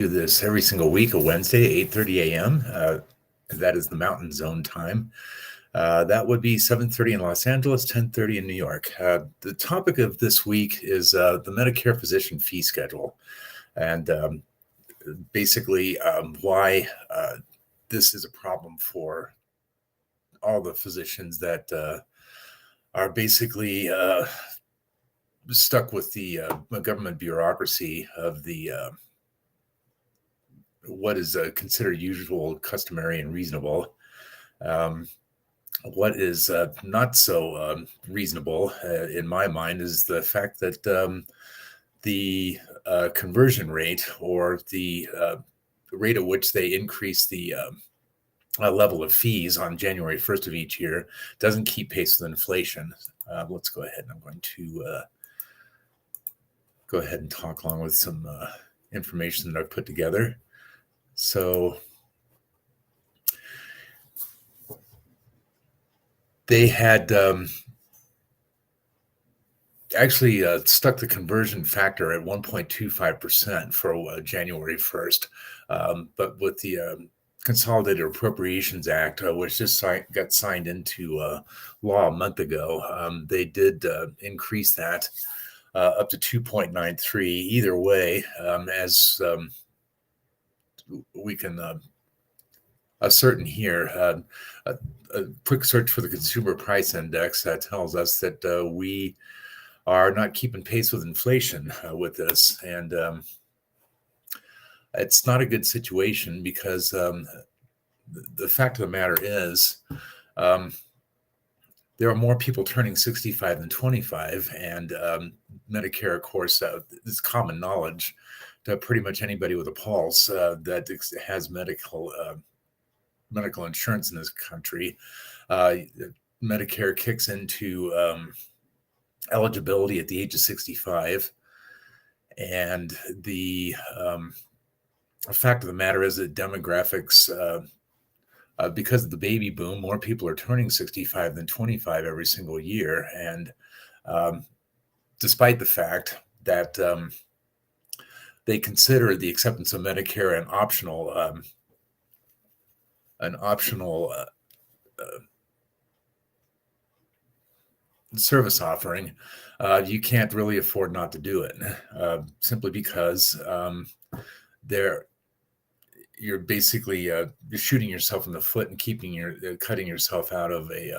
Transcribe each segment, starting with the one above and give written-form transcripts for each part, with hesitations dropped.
Do this every single week, a Wednesday, 8:30 a.m. That is the Mountain Zone time. That would be 7:30 in Los Angeles, 10:30 in New York. The topic of this week is the Medicare physician fee schedule, and basically why this is a problem for all the physicians that are basically stuck with the government bureaucracy of the what is considered usual, customary, and reasonable. What is not so reasonable, in my mind, is the fact that the conversion rate, or the rate at which they increase the level of fees on January 1st of each year, doesn't keep pace with inflation. Let's go ahead, and I'm going to go ahead and talk along with some information that I've put together. So they had actually stuck the conversion factor at 1.25% for January 1st. But with the Consolidated Appropriations Act, which just got signed into law a month ago, they did increase that up to 2.93. Either way, as we can ascertain here, a quick search for the Consumer Price Index tells us that we are not keeping pace with inflation with this. And it's not a good situation, because the fact of the matter is there are more people turning 65 than 25. And Medicare, of course, is common knowledge to pretty much anybody with a pulse that has medical insurance in this country. Medicare kicks into eligibility at the age of 65. And the fact of the matter is that demographics, because of the baby boom, more people are turning 65 than 25 every single year. And despite the fact that they consider the acceptance of Medicare an optional service offering, you can't really afford not to do it, simply because you're basically shooting yourself in the foot and cutting yourself out of a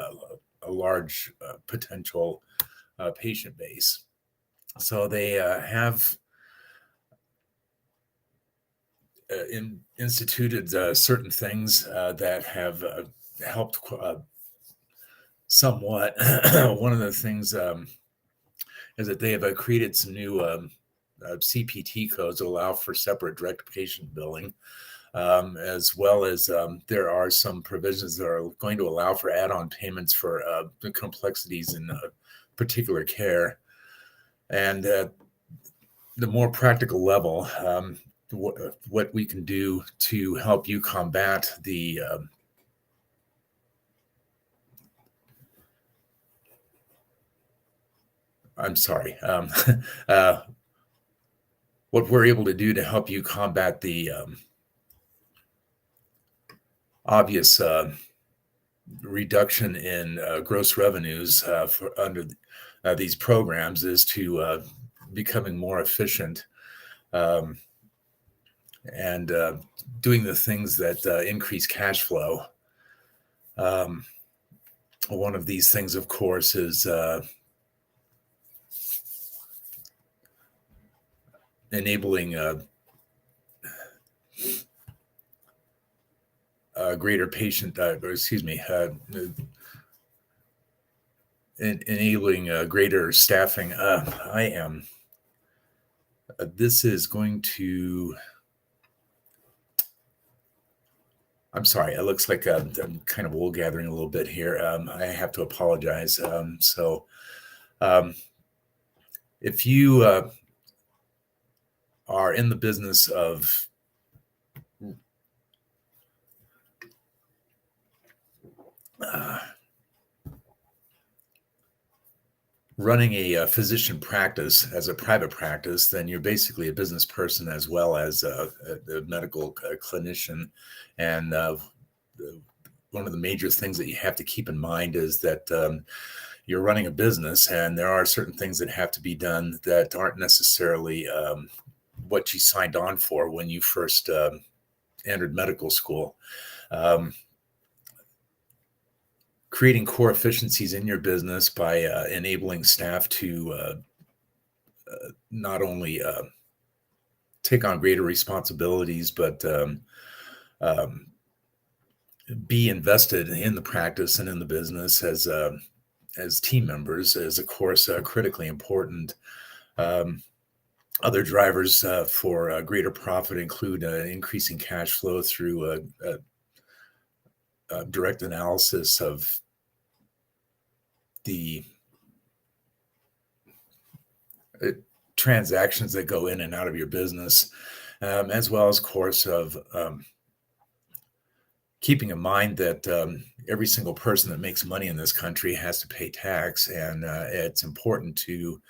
large potential patient base. So they have instituted certain things that have helped somewhat. One of the things is that they have created some new CPT codes that allow for separate direct-to-patient billing, as well as there are some provisions that are going to allow for add-on payments for the complexities in particular care. And the more practical level, what we can do to help you combat the what we're able to do to help you combat the obvious reduction in gross revenues under these programs is to becoming more efficient and doing the things that increase cash flow. One of these things, of course, is enabling greater patient, enabling greater staffing. This is going to, I'm sorry, it looks like I'm kind of wool gathering a little bit here. I have to apologize. If you are in the business of running a physician practice as a private practice, then you're basically a business person as well as a medical clinician. And one of the major things that you have to keep in mind is that you're running a business, and there are certain things that have to be done that aren't necessarily what you signed on for when you first entered medical school. Creating core efficiencies in your business by enabling staff to not only take on greater responsibilities, but be invested in the practice and in the business as team members is, of course, critically important. Other drivers for greater profit include increasing cash flow through direct analysis of the transactions that go in and out of your business, as well as, of course, of keeping in mind that every single person that makes money in this country has to pay tax, and it's important to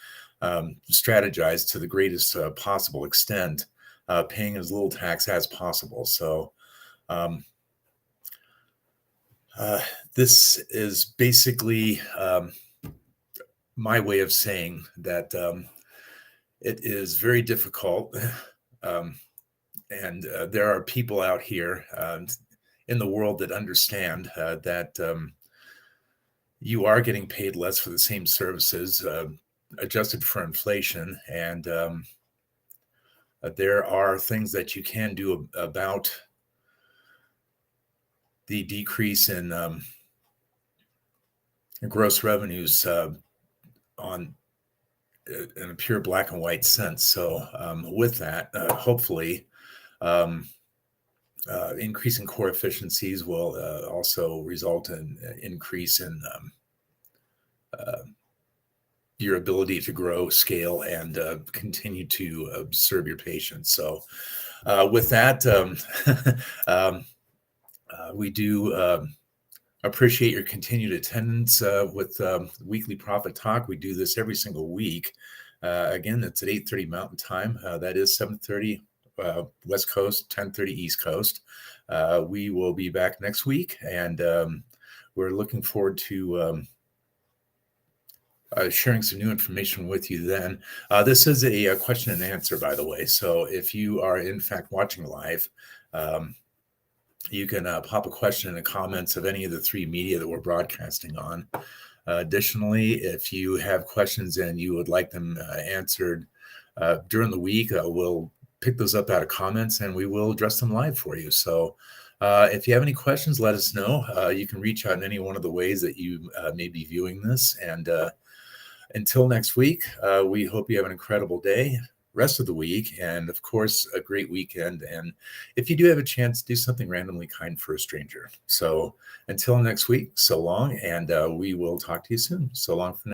strategize to the greatest possible extent, paying as little tax as possible. So this is basically my way of saying that it is very difficult, and there are people out here in the world that understand that you are getting paid less for the same services, adjusted for inflation, and there are things that you can do about the decrease in gross revenues on in a pure black and white sense. So with that, hopefully increasing core efficiencies will also result in increase in your ability to grow, scale, and continue to serve your patients. So with that, we do appreciate your continued attendance with Weekly Profit Talk. We do this every single week. Again, it's at 8:30 Mountain Time. That is 7:30 West Coast, 10:30 East Coast. We will be back next week, and we're looking forward to sharing some new information with you then. This is a question and answer, by the way. So if you are in fact watching live, you can pop a question in the comments of any of the three media that we're broadcasting on. Additionally, if you have questions and you would like them answered during the week, we'll pick those up out of comments and we will address them live for you. So if you have any questions, let us know. You can reach out in any one of the ways that you may be viewing this. And until next week, we hope you have an incredible day, rest of the week, and of course, a great weekend. And if you do have a chance, do something randomly kind for a stranger. So until next week, so long, and we will talk to you soon. So long for now.